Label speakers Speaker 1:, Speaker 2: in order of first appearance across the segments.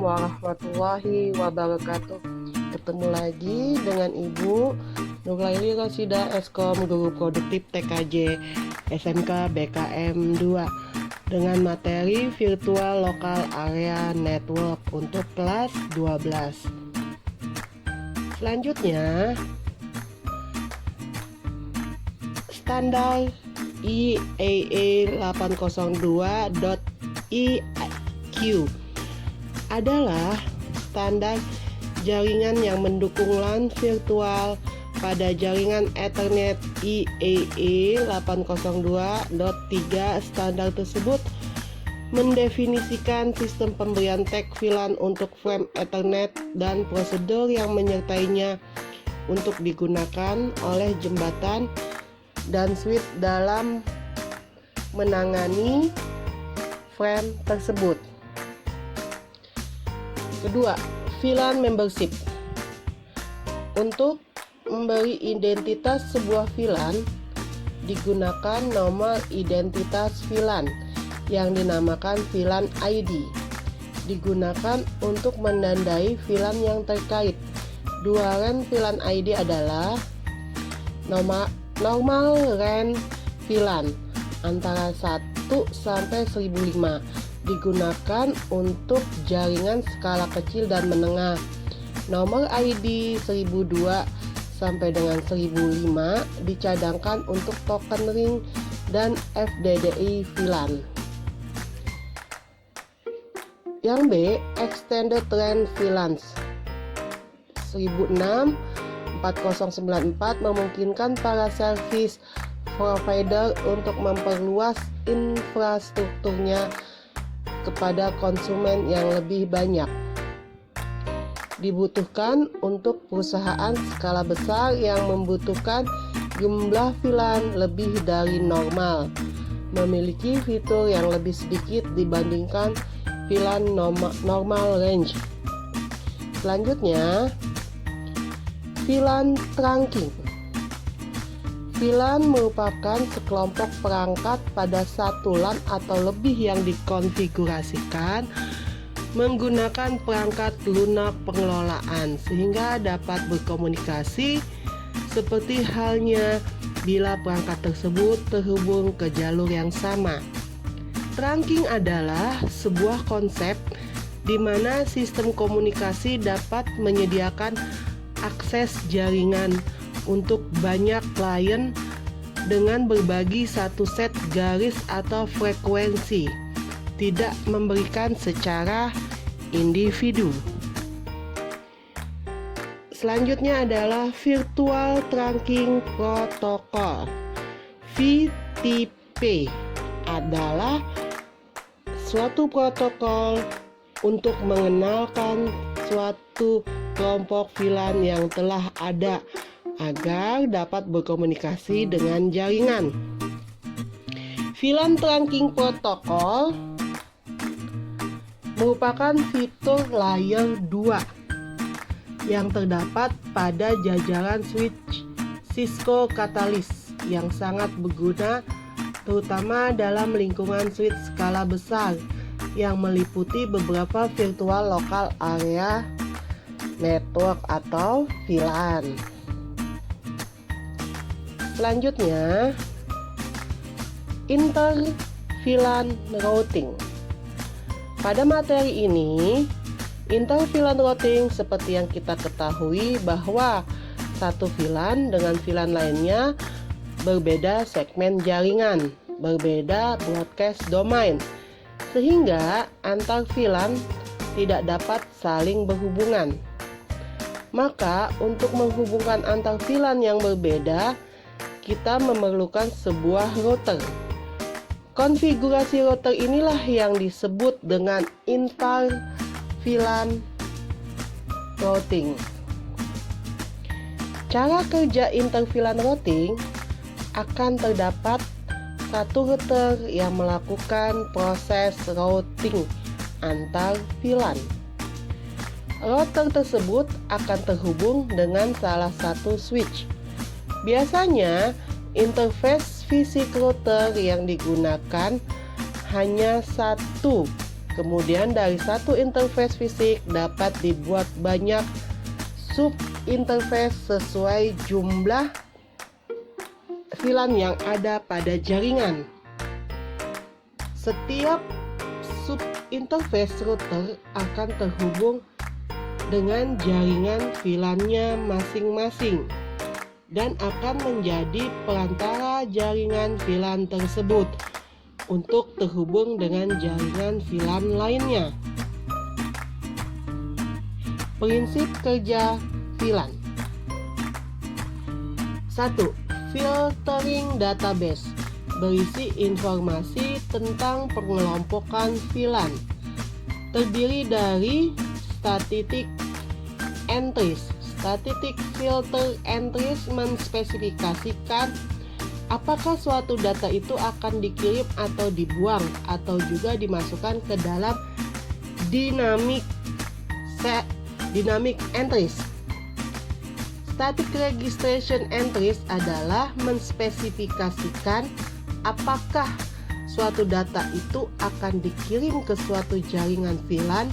Speaker 1: Warahmatullahi wabarakatuh. Ketemu lagi dengan Ibu Nurlaili Rosida Eskom, Guru Produktif TKJ SMK BKM 2 dengan materi virtual local area network untuk kelas 12. Selanjutnya, standar IEEE 802.IQ adalah standar jaringan yang mendukung LAN virtual pada jaringan Ethernet IEEE 802.3. Standar tersebut mendefinisikan sistem pemberian tag VLAN untuk frame Ethernet dan prosedur yang menyertainya untuk digunakan oleh jembatan dan switch dalam menangani frame tersebut. Kedua, VLAN membership. Untuk memberi identitas sebuah VLAN digunakan nomor identitas VLAN yang dinamakan VLAN ID. Digunakan untuk menandai VLAN yang terkait. Dua RAN VLAN ID adalah normal RAN VLAN antara 1 sampai 1005. Digunakan untuk jaringan skala kecil dan menengah. Nomor ID 1002 sampai dengan 1005 dicadangkan untuk token ring dan FDDI VLAN. Yang B, Extended Range VLAN 1006 4094 memungkinkan para service provider untuk memperluas infrastrukturnya kepada konsumen yang lebih banyak. Dibutuhkan untuk perusahaan skala besar yang membutuhkan jumlah VLAN lebih dari normal, memiliki fitur yang lebih sedikit dibandingkan VLAN normal range. Selanjutnya, VLAN trunking. VLAN merupakan sekelompok perangkat pada satu LAN atau lebih yang dikonfigurasikan menggunakan perangkat lunak pengelolaan sehingga dapat berkomunikasi seperti halnya bila perangkat tersebut terhubung ke jalur yang sama. Trunking adalah sebuah konsep di mana sistem komunikasi dapat menyediakan akses jaringan untuk banyak klien dengan berbagi satu set garis atau frekuensi, tidak memberikan secara individu. Selanjutnya adalah Virtual Trunking Protocol. VTP adalah suatu protokol untuk mengenalkan suatu kelompok VLAN yang telah ada agar dapat berkomunikasi dengan jaringan. VLAN Trunking Protocol merupakan fitur layer 2 yang terdapat pada jajaran switch Cisco Catalyst yang sangat berguna terutama dalam lingkungan switch skala besar yang meliputi beberapa virtual local area network atau VLAN. Selanjutnya, inter-VLAN routing. Pada materi ini, inter-VLAN routing seperti yang kita ketahui bahwa satu VLAN dengan VLAN lainnya berbeda segmen jaringan, berbeda broadcast domain, sehingga antar VLAN tidak dapat saling berhubungan. Maka, untuk menghubungkan antar VLAN yang berbeda, kita memerlukan sebuah router. Konfigurasi router inilah yang disebut dengan inter-VLAN routing. Cara kerja inter-VLAN routing akan terdapat satu router yang melakukan proses routing antar VLAN. Router tersebut akan terhubung dengan salah satu switch. Biasanya, interface fisik router yang digunakan hanya satu Kemudian dari satu interface fisik dapat dibuat banyak sub-interface sesuai jumlah VLAN yang ada pada jaringan. Setiap sub-interface router akan terhubung dengan jaringan VLAN-nya masing-masing dan akan menjadi perantara jaringan VLAN tersebut untuk terhubung dengan jaringan VLAN lainnya. Prinsip kerja VLAN. 1. Filtering database berisi informasi tentang pengelompokan VLAN. Terdiri dari static entries. Static filter entries menspesifikasikan apakah suatu data itu akan dikirim atau dibuang atau juga dimasukkan ke dalam dynamic entries. Static registration entries adalah menspesifikasikan apakah suatu data itu akan dikirim ke suatu jaringan VLAN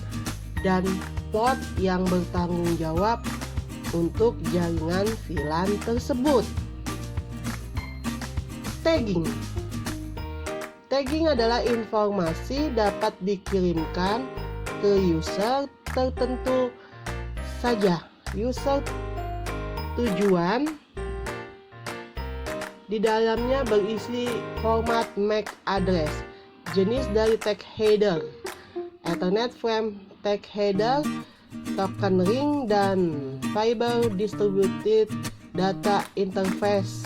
Speaker 1: dan port yang bertanggung jawab untuk jaringan VLAN tersebut. Tagging. Tagging adalah informasi dapat dikirimkan ke user tertentu saja. User tujuan di dalamnya berisi format MAC address, jenis dari tag header, Ethernet frame tag header, token ring, dan Fiber Distributed Data Interface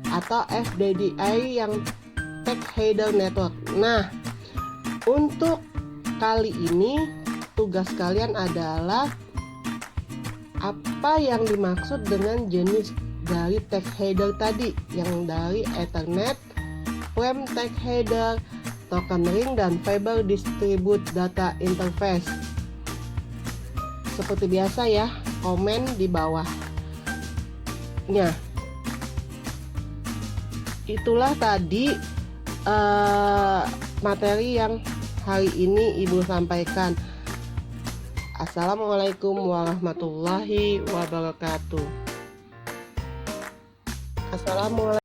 Speaker 1: atau FDDI yang tag header network. Nah, untuk kali ini tugas kalian adalah apa yang dimaksud dengan jenis dari tag header tadi, yang dari Ethernet frame tag header, token ring, dan Fiber Distributed Data Interface. Seperti biasa ya, komen di bawahnya. Itulah tadi materi yang hari ini Ibu sampaikan. Assalamualaikum warahmatullahi wabarakatuh. Assalamualaikum.